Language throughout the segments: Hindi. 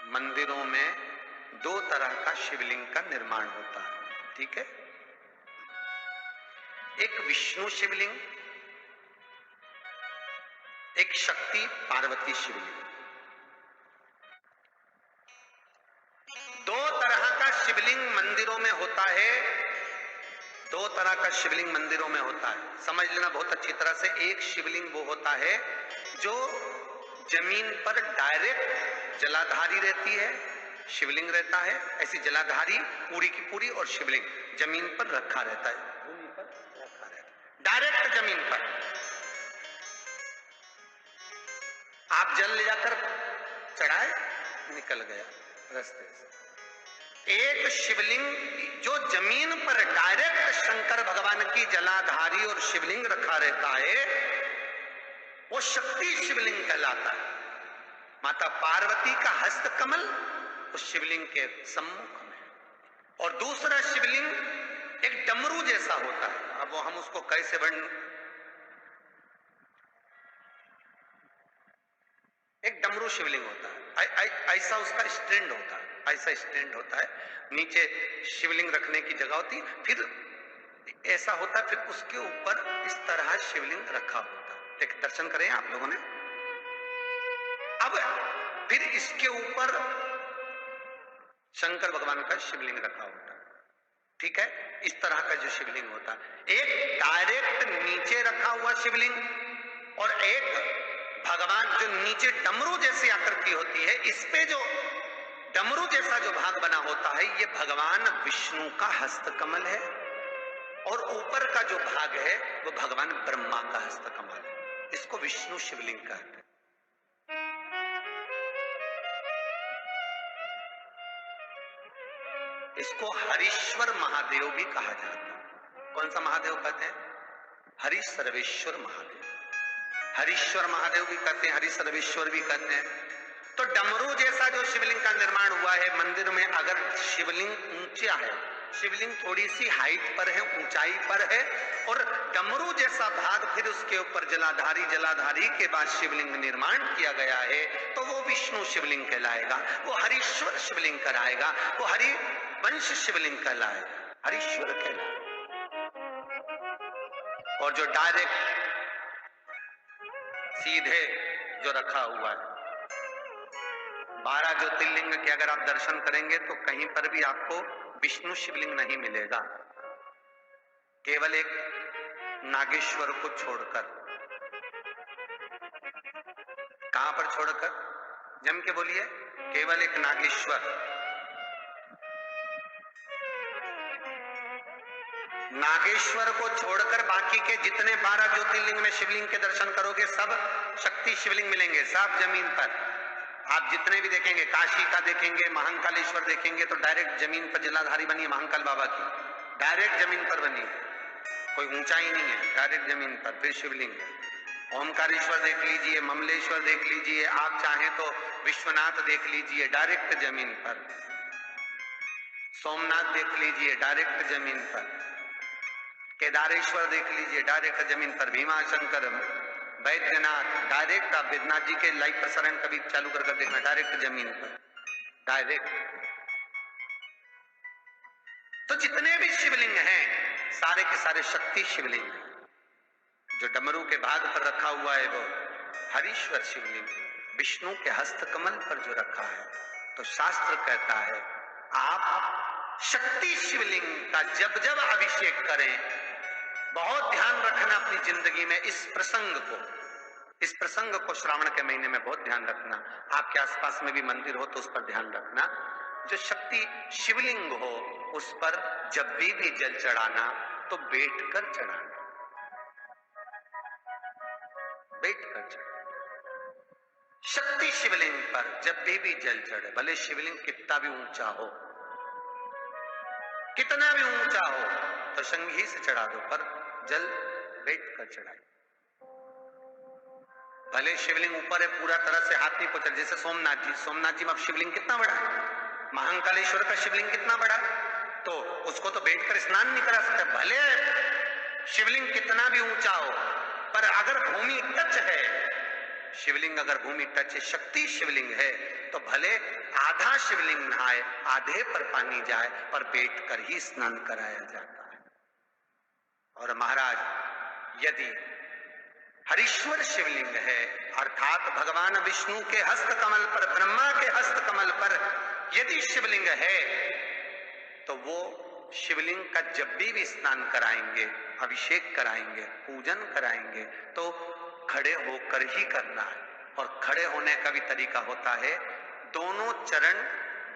मंदिरों में दो तरह का शिवलिंग का निर्माण होता है, ठीक है। एक विष्णु शिवलिंग, एक शक्ति पार्वती शिवलिंग। दो तरह का शिवलिंग मंदिरों में होता है, दो तरह का शिवलिंग मंदिरों में होता है, समझ लेना बहुत अच्छी तरह से। एक शिवलिंग वो होता है जो जमीन पर डायरेक्ट जलाधारी रहती है, शिवलिंग रहता है, ऐसी जलाधारी पूरी की पूरी, और शिवलिंग जमीन पर रखा रहता है, भूमि पर रखा रहता है, डायरेक्ट जमीन पर। आप जल ले जाकर चढ़ाए, निकल गया रास्ते से। एक शिवलिंग जो जमीन पर डायरेक्ट शंकर भगवान की जलाधारी और शिवलिंग रखा रहता है, वो शक्ति शिवलिंग कहलाता है। माता पार्वती का हस्त कमल उस शिवलिंग के सम्मुख में। और दूसरा शिवलिंग एक डमरू जैसा होता है। अब वो हम उसको कैसे एक डमरू शिवलिंग होता है, ऐसा उसका स्टैंड होता है, ऐसा स्टैंड होता है, नीचे शिवलिंग रखने की जगह होती, फिर ऐसा होता है, फिर उसके ऊपर इस तरह शिवलिंग रखा होता है। एक दर्शन करें आप लोगों ने। अब फिर इसके ऊपर शंकर भगवान का शिवलिंग रखा होता है, ठीक है। इस तरह का जो शिवलिंग होता है, एक डायरेक्ट नीचे रखा हुआ शिवलिंग, और एक भगवान जो नीचे डमरू जैसी आकृति होती है, इस पे जो डमरू जैसा जो भाग बना होता है, ये भगवान विष्णु का हस्तकमल है, और ऊपर का जो भाग है वो भगवान ब्रह्मा का हस्तकमल है। इसको विष्णु शिवलिंग कहते हैं। इसको हरीश्वर महादेव भी कहा जाता है। कौन सा महादेव कहते हैं? हरि सर्वेश्वर महादेव। हरीश्वर महादेव भी कहते हैं, हरि सर्वेश्वर भी कहते हैं। तो डमरू जैसा जो शिवलिंग का निर्माण हुआ है मंदिर में, अगर शिवलिंग ऊंचा है, शिवलिंग थोड़ी सी हाइट पर है, ऊंचाई पर है, और डमरू जैसा भाग फिर उसके ऊपर जलाधारी के बाद शिवलिंग निर्माण किया गया है, तो वो विष्णु शिवलिंग कहलाएगा, वो हरीश्वर शिवलिंग कहलाएगा, वो हरि वंश शिवलिंग कहलाएगा, हरीश्वर कहलाएगा। और जो डायरेक्ट सीधे जो रखा हुआ है, 12 ज्योतिर्लिंग के अगर आप दर्शन करेंगे तो कहीं पर भी आपको विष्णु शिवलिंग नहीं मिलेगा, केवल एक नागेश्वर को छोड़कर। कहां पर छोड़कर? जम के बोलिए। केवल एक नागेश्वर। नागेश्वर को छोड़कर बाकी के जितने 12 ज्योतिर्लिंग में शिवलिंग के दर्शन करोगे, सब शक्ति शिवलिंग मिलेंगे, सब जमीन पर। आप जितने भी देखेंगे, काशी का देखेंगे, महाकालेश्वर देखेंगे, तो डायरेक्ट जमीन पर जलाधारी बनी है महाकाल बाबा की, डायरेक्ट जमीन पर बनी, कोई ऊंचाई नहीं है, डायरेक्ट जमीन पर फिर शिवलिंग है। ओमकारेश्वर देख लीजिए, ममलेश्वर देख लीजिए, आप चाहें तो विश्वनाथ देख लीजिए, डायरेक्ट जमीन पर। सोमनाथ देख लीजिए, डायरेक्ट जमीन पर। केदारेश्वर देख लीजिए, डायरेक्ट जमीन पर। भीमाशंकर, वैद्यनाथ, डायरेक्ट। आप वैद्यनाथ जी के लाइव प्रसारण कभी चालू कर देखना, डायरेक्ट जमीन पर, डायरेक्ट। तो जितने भी शिवलिंग हैं सारे के सारे शक्ति शिवलिंग हैं। जो डमरू के भाग पर रखा हुआ है वो हरीश्वर शिवलिंग, विष्णु के हस्तकमल पर जो रखा है, तो शास्त्र कहता है आप शक्ति शिवलिंग का जब जब अभिषेक करें, बहुत ध्यान रखना अपनी जिंदगी में इस प्रसंग को श्रावण के महीने में बहुत ध्यान रखना। आपके आसपास में भी मंदिर हो तो उस पर ध्यान रखना। जो शक्ति शिवलिंग हो उस पर जब भी जल चढ़ाना तो बैठकर चढ़ाना, बैठकर चढ़ाना। शक्ति शिवलिंग पर जब भी जल चढ़े, भले शिवलिंग कितना भी ऊंचा हो, कितना भी ऊंचा हो, तो संघी से चढ़ा दो, पर जल बैठकर चढ़ाए। भले शिवलिंग ऊपर है, पूरा तरह से हाथ नहीं पहुंचा, जैसे सोमनाथ जी में अब शिवलिंग कितना बड़ा है, महाकालेश्वर का शिवलिंग कितना बड़ा, तो उसको तो बैठकर स्नान नहीं करा सकते। भले शिवलिंग कितना भी ऊंचा हो, पर अगर भूमि टच है शिवलिंग अगर भूमि टच शक्ति शिवलिंग है तो भले आधा शिवलिंग नहाए, आधे पर पानी जाए, पर बैठ कर ही स्नान कराया जाता है। और महाराज यदि हरीश्वर शिवलिंग है अर्थात भगवान विष्णु के हस्त कमल पर, ब्रह्मा के हस्त कमल पर यदि शिवलिंग है तो वो शिवलिंग का जब भी स्नान कराएंगे, अभिषेक कराएंगे, पूजन कराएंगे तो खड़े होकर ही करना है। और खड़े होने का भी तरीका होता है, दोनों चरण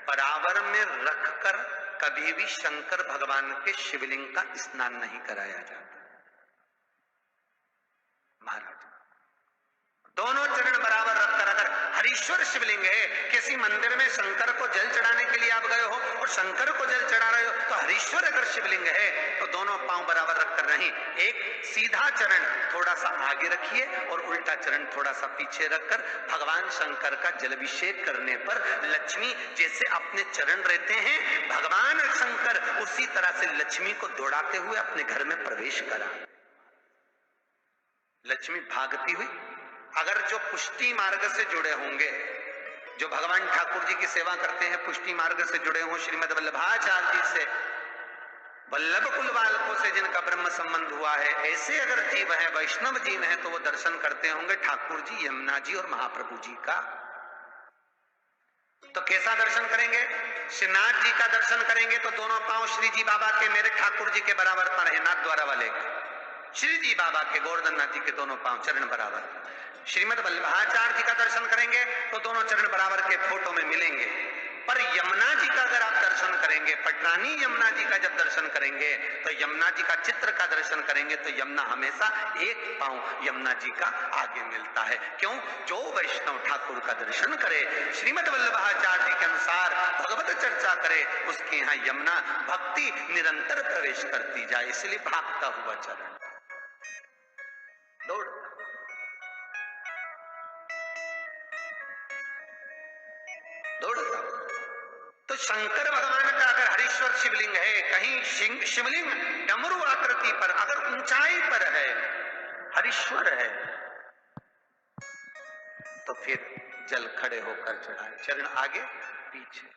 बराबर में रखकर कभी भी शंकर भगवान के शिवलिंग का स्नान नहीं कराया जाता। महाराज दोनों चरण बराबर रखकर, अगर हरीश्वर शिवलिंग है, किसी मंदिर में शंकर को जल चढ़ाने के लिए आप गए हो और शंकर को जल चढ़ा रहे हो, तो हरीश्वर अगर शिवलिंग है तो दोनों पांव बराबर रखकर नहीं, एक सीधा चरण थोड़ा सा आगे रखिए और उल्टा चरण थोड़ा सा पीछे रखकर भगवान शंकर का जलाभिषेक करने पर लक्ष्मी जैसे अपने चरण रहते हैं, भगवान शंकर उसी तरह से लक्ष्मी को दौड़ाते हुए अपने घर में प्रवेश करा। लक्ष्मी भागती हुई, अगर जो पुष्टि मार्ग से जुड़े होंगे, जो भगवान ठाकुर जी की सेवा करते हैं, पुष्टि मार्ग से जुड़े हों, श्रीमद वल्लभाचार्य जी से, वल्लभ कुल बालकों से जिनका ब्रह्म संबंध हुआ है, ऐसे अगर जीव है, वैष्णव जीव है, तो वो दर्शन करते होंगे ठाकुर जी, यमुना जी और महाप्रभु जी का। तो कैसा दर्शन करेंगे? श्रीनाथ जी का दर्शन करेंगे तो दोनों पांव श्री जी बाबा के, मेरे ठाकुर जी के बराबर पर है, नाथ द्वारा वाले श्री जी बाबा के, गोवर्धन नाथ जी के दोनों पांव चरण बराबर। श्रीमद वल्लभाचार्य जी का दर्शन करेंगे तो दोनों चरण बराबर के फोटो में मिलेंगे। पर यमुना जी का अगर आप दर्शन करेंगे, पटरानी यमुना जी का जब दर्शन करेंगे तो यमुना जी का चित्र का दर्शन करेंगे तो यमुना हमेशा एक पांव यमुना जी का आगे मिलता है। क्यों? जो वैष्णव ठाकुर का दर्शन करे, श्रीमद वल्लभाचार्य जी के अनुसार भगवत चर्चा करे, उसके यहाँ यमुना भक्ति निरंतर प्रवेश करती जाए, इसलिए भागता हुआ चरण दौड़। दौड़ता। तो शंकर भगवान का अगर हरीश्वर शिवलिंग है, कहीं शिवलिंग डमरू आकृति पर, अगर ऊंचाई पर है, हरीश्वर है, तो फिर जल खड़े होकर चढ़ाए, चरण आगे पीछे।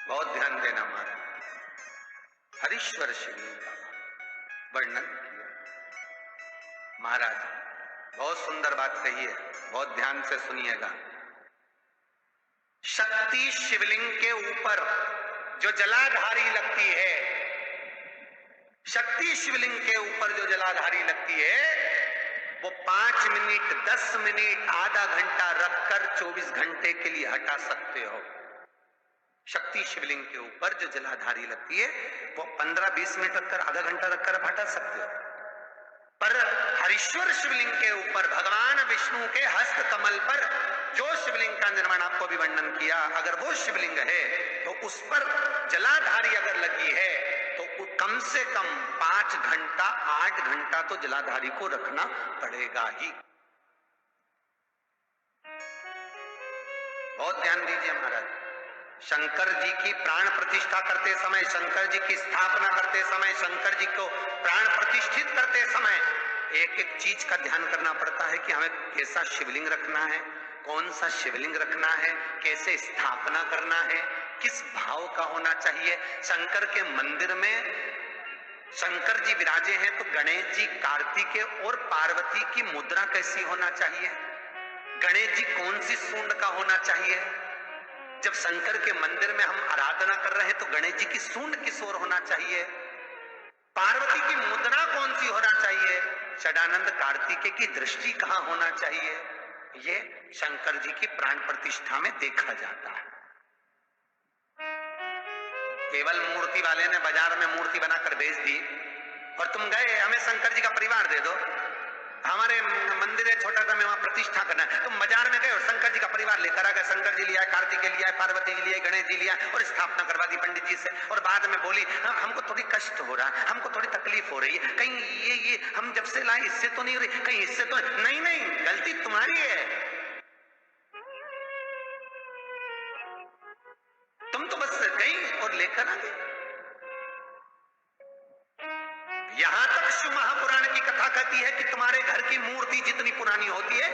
बहुत ध्यान देना महाराज। हरीश्वर शिवलिंग का वर्णन किया महाराज, बहुत सुंदर बात कही है, बहुत ध्यान से सुनिएगा। शक्ति शिवलिंग के ऊपर जो जलाधारी लगती है, शक्ति शिवलिंग के ऊपर जो जलाधारी लगती है, वो 5 मिनट, 10 मिनट, आधा घंटा रखकर 24 घंटे के लिए हटा सकते हो। शक्ति शिवलिंग के ऊपर जो जलाधारी लगती है वो 15-20 मिनट रखकर, आधा घंटा रखकर आप हटा सकते हो। पर हरीश्वर शिवलिंग के ऊपर भगवान विष्णु के हस्त कमल पर जो शिवलिंग का निर्माण आपको भी वर्णन किया, अगर वो शिवलिंग है तो उस पर जलाधारी अगर लगी है तो कम से कम 5 घंटा, 8 घंटा तो जलाधारी को रखना पड़ेगा ही। बहुत ध्यान दीजिए महाराज। शंकर जी की प्राण प्रतिष्ठा करते समय, शंकर जी की स्थापना करते समय, शंकर जी को प्राण प्रतिष्ठित करते समय एक एक चीज का ध्यान करना पड़ता है कि हमें कैसा शिवलिंग रखना है, कौन सा शिवलिंग रखना है, कैसे स्थापना करना है, किस भाव का होना चाहिए। शंकर के मंदिर में शंकर जी विराजे हैं तो गणेश जी, कार्तिकेय और पार्वती की मुद्रा कैसी होना चाहिए, गणेश जी कौन सी सूंड का होना चाहिए। जब शंकर के मंदिर में हम आराधना कर रहे हैं तो गणेश जी की सूंड किस ओर होना चाहिए, पार्वती की मुद्रा कौन सी होना चाहिए, षडानंद कार्तिकेय की दृष्टि कहां होना चाहिए, ये शंकर जी की प्राण प्रतिष्ठा में देखा जाता है। केवल मूर्ति वाले ने बाजार में मूर्ति बनाकर बेच दी और तुम गए, हमें शंकर जी का परिवार दे दो, हमारे मंदिर है छोटा सा, मैं वहां प्रतिष्ठा करना है, तुम बाजार में गए और शंकर जी का परिवार लेकर आ गए, शंकर जी लिया, कार्तिकेय लिया, पार्वती जी लिया, गणेश जी लिया और स्थापना करवा दी पंडित जी से, और बाद में बोली हमको थोड़ी कष्ट हो रहा है, हमको थोड़ी तकलीफ हो रही है, कहीं ये हम जब से लाए इससे तो नहीं हो रही, कहीं इससे तो नहीं, गलती तुम्हारी है, तुम तो बस गई और लेकर आ गई। यहां तक शिव महापुराण की कथा कहती है कि तुम्हारे घर की मूर्ति जितनी पुरानी होती है